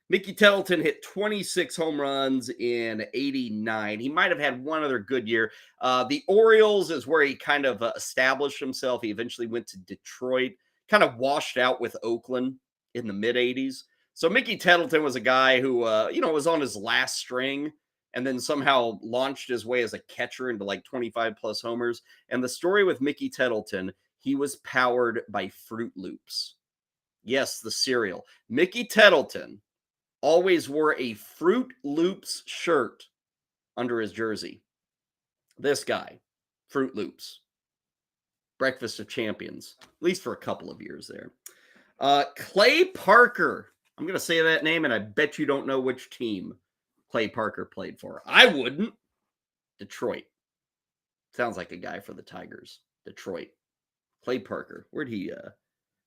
Mickey Tettleton hit 26 home runs in 89. He might have had one other good year. The Orioles is where he kind of established himself. He eventually went to Detroit, kind of washed out with Oakland in the mid-80s. So Mickey Tettleton was a guy who, was on his last string and then somehow launched his way as a catcher into like 25-plus homers. And the story with Mickey Tettleton, he was powered by Fruit Loops. Yes, the cereal. Mickey Tettleton always wore a Fruit Loops shirt under his jersey. This guy, Fruit Loops. Breakfast of Champions, at least for a couple of years there. Clay Parker. I'm going to say that name, and I bet you don't know which team Clay Parker played for. I wouldn't. Detroit. Sounds like a guy for the Tigers. Detroit. Clay Parker. Where'd he?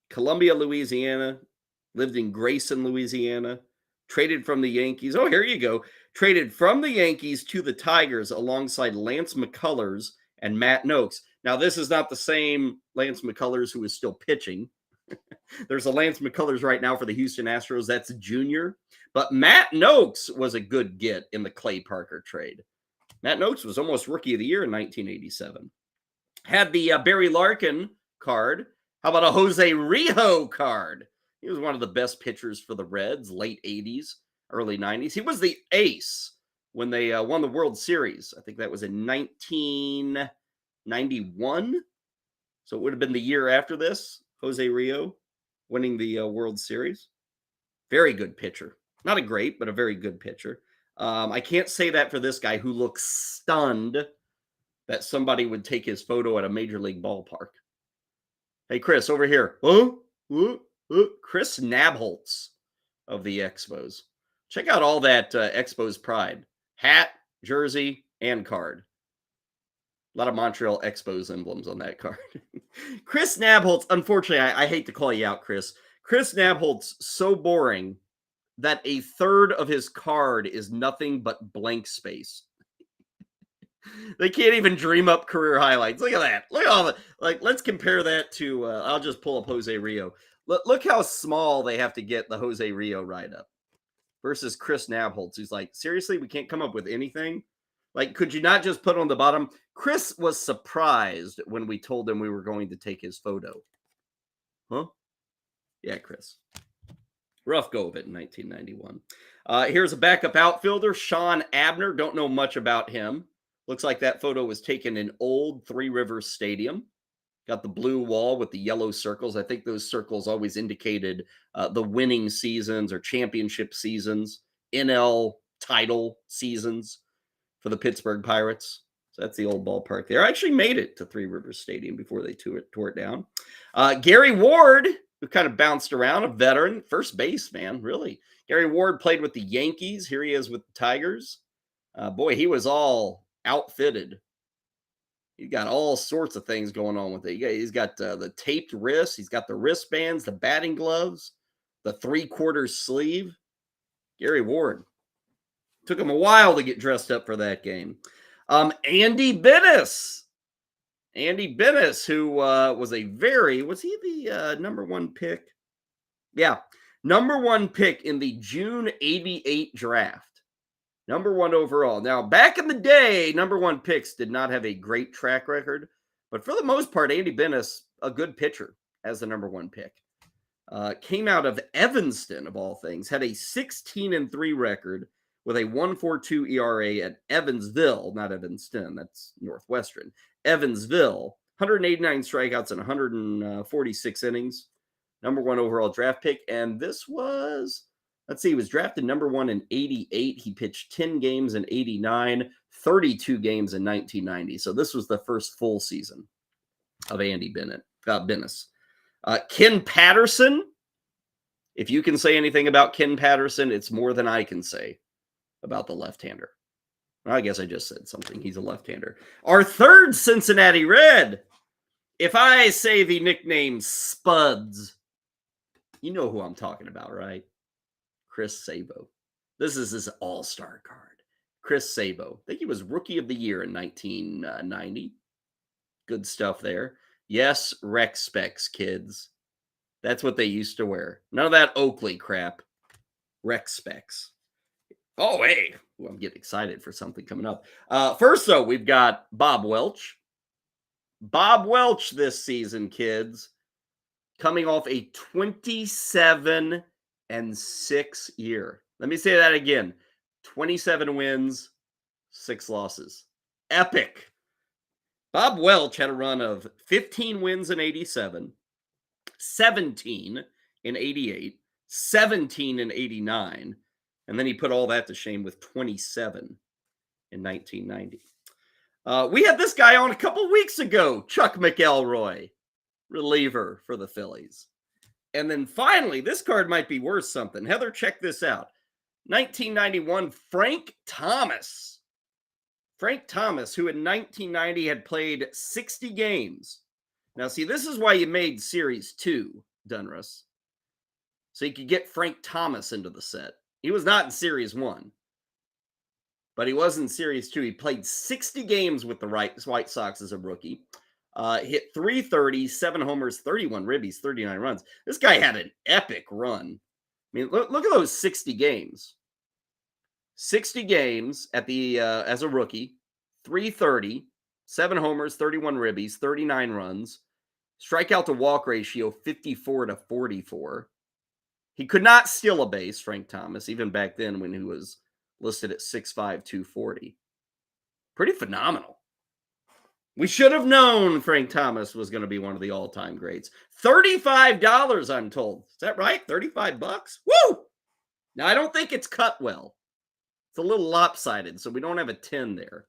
Columbia, Louisiana. Lived in Grayson, Louisiana. Traded from the Yankees. Oh, here you go. Traded from the Yankees to the Tigers alongside Lance McCullers and Matt Noakes. Now, this is not the same Lance McCullers who is still pitching. There's a Lance McCullers right now for the Houston Astros. That's junior. But Matt Noakes was a good get in the Clay Parker trade. Matt Noakes was almost Rookie of the Year in 1987. Had the Barry Larkin card. How about a Jose Rijo card? He was one of the best pitchers for the Reds, late 80s, early 90s. He was the ace when they won the World Series. I think that was in 1991. So it would have been the year after this. Jose Rijo winning the World Series. Very good pitcher. Not a great, but a very good pitcher. I can't say that for this guy who looks stunned that somebody would take his photo at a major league ballpark. Hey, Chris, over here. Chris Nabholz of the Expos. Check out all that Expos pride. Hat, jersey, and card. A lot of Montreal Expos emblems on that card. Chris Nabholz, unfortunately, I hate to call you out, Chris. Chris Nabholz, so boring that a third of his card is nothing but blank space. They can't even dream up career highlights. Look at that. Look at all the, let's compare that to, I'll just pull up Jose Rijo. Look how small they have to get the Jose Rijo write-up versus Chris Nabholz, who's like, seriously, we can't come up with anything? Like, could you not just put on the bottom? Chris was surprised when we told him we were going to take his photo. Huh? Yeah, Chris. Rough go of it in 1991. Here's a backup outfielder, Sean Abner. Don't know much about him. Looks like that photo was taken in old Three Rivers Stadium. Got the blue wall with the yellow circles. I think those circles always indicated the winning seasons or championship seasons, NL title seasons for the Pittsburg Pirates. So that's the old ballpark there. I actually made it to Three Rivers Stadium before they tore it down. Gary Ward, who kind of bounced around, a veteran, first base, man, really. Gary Ward played with the Yankees. Here he is with the Tigers. Boy, he was all outfitted. He got all sorts of things going on with it. He's got the taped wrists. He's got the wristbands, the batting gloves, the 3/4 sleeve. Gary Ward. Took him a while to get dressed up for that game. Andy Bennis. Andy Bennis, who was he the number one pick? Yeah, number one pick in the June 88 draft. Number one overall. Now, back in the day, number one picks did not have a great track record, but for the most part, Andy Bennis, a good pitcher as the number one pick. Came out of Evanston, of all things, had a 16-3 record with a 1.42 ERA at Evansville, not Evanston, that's Northwestern. Evansville, 189 strikeouts in 146 innings. Number one overall draft pick, and this was... Let's see, he was drafted number one in 88. He pitched 10 games in 89, 32 games in 1990. So this was the first full season of Andy Bennis. Ken Patterson. If you can say anything about Ken Patterson, it's more than I can say about the left-hander. Well, I guess I just said something. He's a left-hander. Our third Cincinnati Red. If I say the nickname Spuds, you know who I'm talking about, right? Chris Sabo. This is his all-star card. Chris Sabo. I think he was Rookie of the Year in 1990. Good stuff there. Yes, rec specs, kids. That's what they used to wear. None of that Oakley crap. Rec specs. Oh, hey. Ooh, I'm getting excited for something coming up. First, though, we've got Bob Welch. Bob Welch this season, kids. Coming off a 27-6 year. Let me say that again. 27 wins, 6 losses. Epic. Bob Welch had a run of 15 wins in 87, 17 in 88, 17 in 89, and then he put all that to shame with 27 in 1990. We had this guy on a couple weeks ago, Chuck McElroy, reliever for the Phillies. And then finally, this card might be worth something. Heather, check this out. 1991, Frank Thomas. Frank Thomas, who in 1990 had played 60 games. Now, see, this is why you made Series 2, Donruss. So you could get Frank Thomas into the set. He was not in Series 1. But he was in Series 2. He played 60 games with the White Sox as a rookie. Hit 330, 7 homers, 31 ribbies, 39 runs. This guy had an epic run. I mean, look at those 60 games. 60 games at the as a rookie, 330, 7 homers, 31 ribbies, 39 runs. Strikeout to walk ratio 54-44. He could not steal a base, Frank Thomas, even back then when he was listed at 6'5", 240. Pretty phenomenal. We should have known Frank Thomas was going to be one of the all-time greats. $35, I'm told. Is that right? $35? Woo! Now, I don't think it's cut well. It's a little lopsided, so we don't have a 10 there.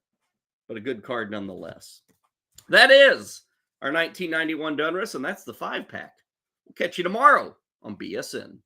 But a good card nonetheless. That is our 1991 Donruss, and that's the 5-pack. We'll catch you tomorrow on BSN.